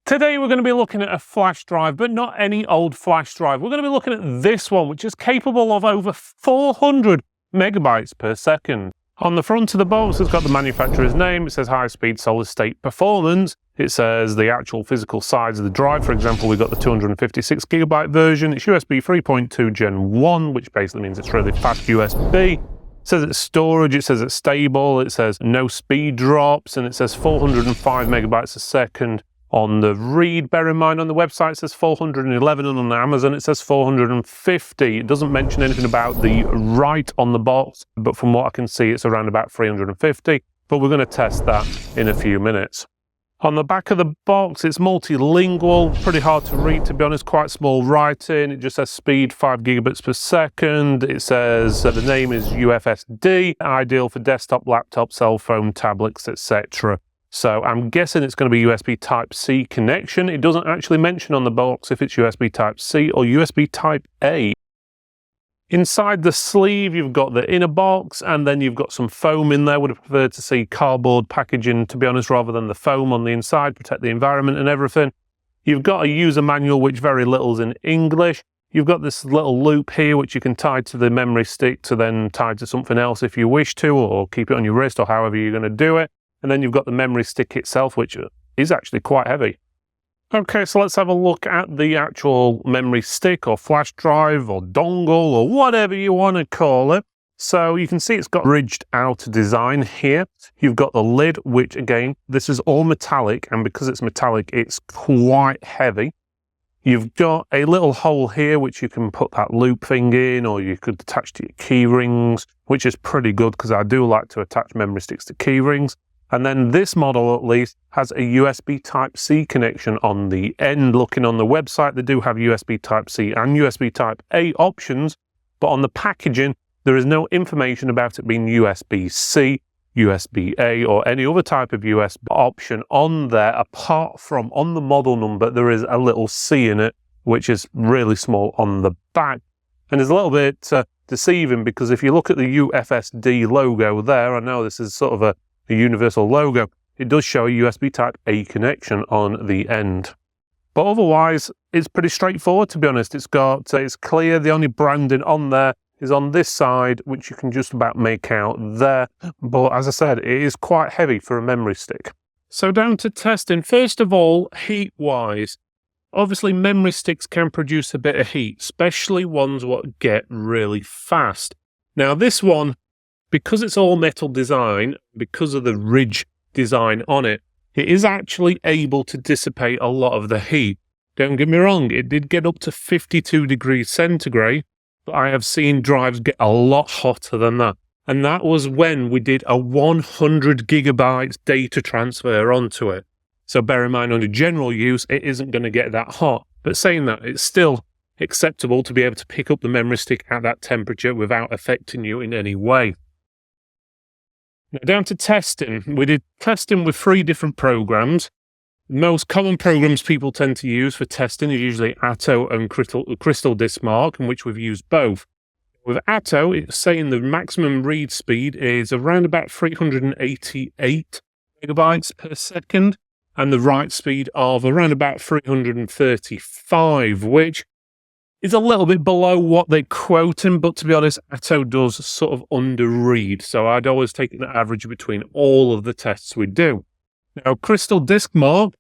Today we're going to be looking at a flash drive, but not any old flash drive. We're going to be looking at this one, which is capable of over 400 megabytes per second. On the front of the box, it's got the manufacturer's name. It says high-speed solid-state performance. It says the actual physical size of the drive. For example, we've got the 256 gigabyte version. It's USB 3.2 Gen 1, which basically means it's really fast USB. It says it's storage, it says it's stable, it says no speed drops, and it says 405 megabytes a second on the read. Bear in mind, on the website it says 411, and on Amazon it says 450. It doesn't mention anything about the write on the box, but from what I can see, it's around about 350. But we're going to test that in a few minutes. On the back of the box, it's multilingual, pretty hard to read, to be honest, quite small writing. It just says speed 5 gigabits per second. It says the name is UFSD, ideal for desktop, laptop, cell phone, tablets, etc. So I'm guessing it's going to be USB Type-C connection. It doesn't actually mention on the box if it's USB Type-C or USB Type-A. Inside the sleeve, you've got the inner box, and then you've got some foam in there. Would have preferred to see cardboard packaging, to be honest, rather than the foam on the inside, protect the environment and everything. You've got a user manual, which very little is in English. You've got this little loop here, which you can tie to the memory stick to then tie to something else if you wish to, or keep it on your wrist, or however you're going to do it. And then you've got the memory stick itself, which is actually quite heavy. Okay, so let's have a look at the actual memory stick or flash drive or dongle or whatever you want to call it. So you can see it's got ridged out design here. You've got the lid, which again, this is all metallic, and because it's metallic, it's quite heavy. You've got a little hole here, which you can put that loop thing in, or you could attach to your key rings, which is pretty good because I do like to attach memory sticks to key rings. And then this model, at least, has a USB Type-C connection on the end. Looking on the website, they do have USB Type-C and USB Type-A options, but on the packaging, there is no information about it being USB-C, USB-A, or any other type of USB option on there, apart from on the model number, there is a little C in it, which is really small on the back. And it's a little bit deceiving, because if you look at the UFSD logo there, I know this is sort of a universal logo, it does show a USB Type-A connection on the end. But otherwise, it's pretty straightforward, to be honest. It's clear. The only branding on there is on this side, which you can just about make out there. But as I said, it is quite heavy for a memory stick. So down to testing. First of all, heat-wise, obviously memory sticks can produce a bit of heat, especially ones that get really fast. Now this one, because it's all metal design, because of the ridge design on it, it is actually able to dissipate a lot of the heat. Don't get me wrong, it did get up to 52 degrees centigrade, but I have seen drives get a lot hotter than that. And that was when we did a 100 gigabytes data transfer onto it. So bear in mind, under general use, it isn't going to get that hot. But saying that, it's still acceptable to be able to pick up the memory stick at that temperature without affecting you in any way. Now down to testing. We did testing with 3 different programs. The most common programs people tend to use for testing is usually Atto and Crystal Disk Mark, in which we've used both. With Atto, it's saying the maximum read speed is around about 388 megabytes per second, and the write speed of around about 335, which is a little bit below what they're quoting, but to be honest, Atto does sort of under-read, so I'd always take an average between all of the tests we do. Now, Crystal Disk Mark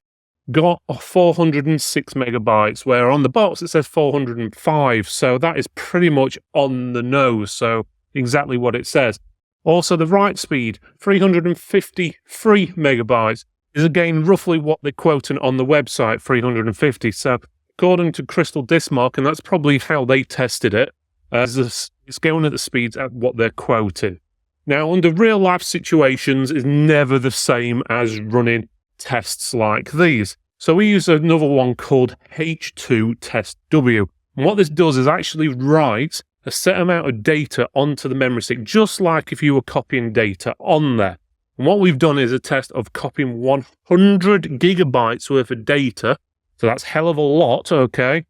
got 406 megabytes, where on the box it says 405, so that is pretty much on the nose, so exactly what it says. Also, the write speed, 353 megabytes, is again roughly what they're quoting on the website, 350, so according to Crystal Disk Mark, and that's probably how they tested it, it's going at the speeds at what they're quoting. Now, under real-life situations, is never the same as running tests like these. So we use another one called H2 Test W. And what this does is actually write a set amount of data onto the memory stick, just like if you were copying data on there. And what we've done is a test of copying 100 gigabytes worth of data. So that's hell of a lot, okay?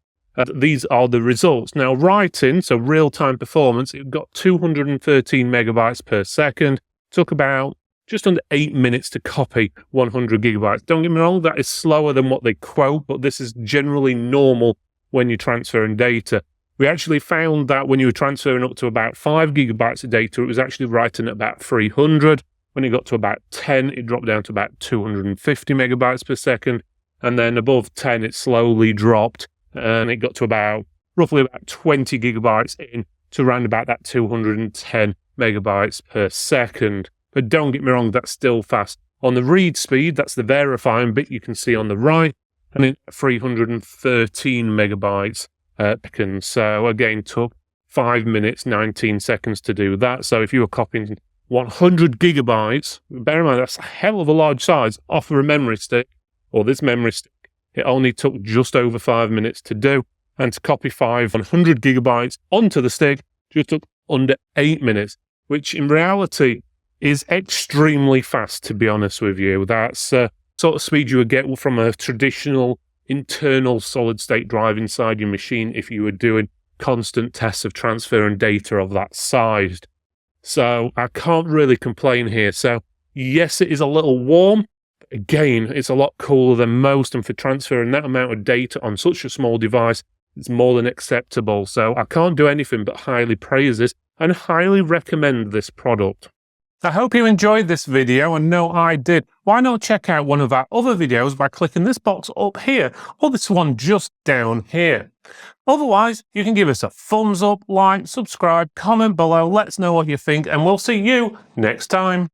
These are the results. Now, writing, so real-time performance, it got 213 megabytes per second. Took about just under 8 minutes to copy 100 gigabytes. Don't get me wrong, that is slower than what they quote, but this is generally normal when you're transferring data. We actually found that when you were transferring up to about 5 gigabytes of data, it was actually writing at about 300. When it got to about 10, it dropped down to about 250 megabytes per second. And then above 10, it slowly dropped, and it got to roughly about 20 gigabytes in to around about that 210 megabytes per second. But don't get me wrong, that's still fast. On the read speed, that's the verifying bit you can see on the right, and it's 313 megabytes per second. So again, took 5 minutes, 19 seconds to do that. So if you were copying 100 gigabytes, bear in mind that's a hell of a large size off of a memory stick, or this memory stick, it only took just over 5 minutes to do. And to copy 100 gigabytes onto the stick just took under 8 minutes, which in reality is extremely fast, to be honest with you. That's sort of speed you would get from a traditional internal solid-state drive inside your machine if you were doing constant tests of transferring data of that size. So I can't really complain here. So yes, it is a little warm. Again, it's a lot cooler than most, and for transferring that amount of data on such a small device, it's more than acceptable. So I can't do anything but highly praise this and highly recommend this product. I hope you enjoyed this video, and no, I did. Why not check out one of our other videos by clicking this box up here, or this one just down here. Otherwise, you can give us a thumbs up, like, subscribe, comment below, let us know what you think, and we'll see you next time.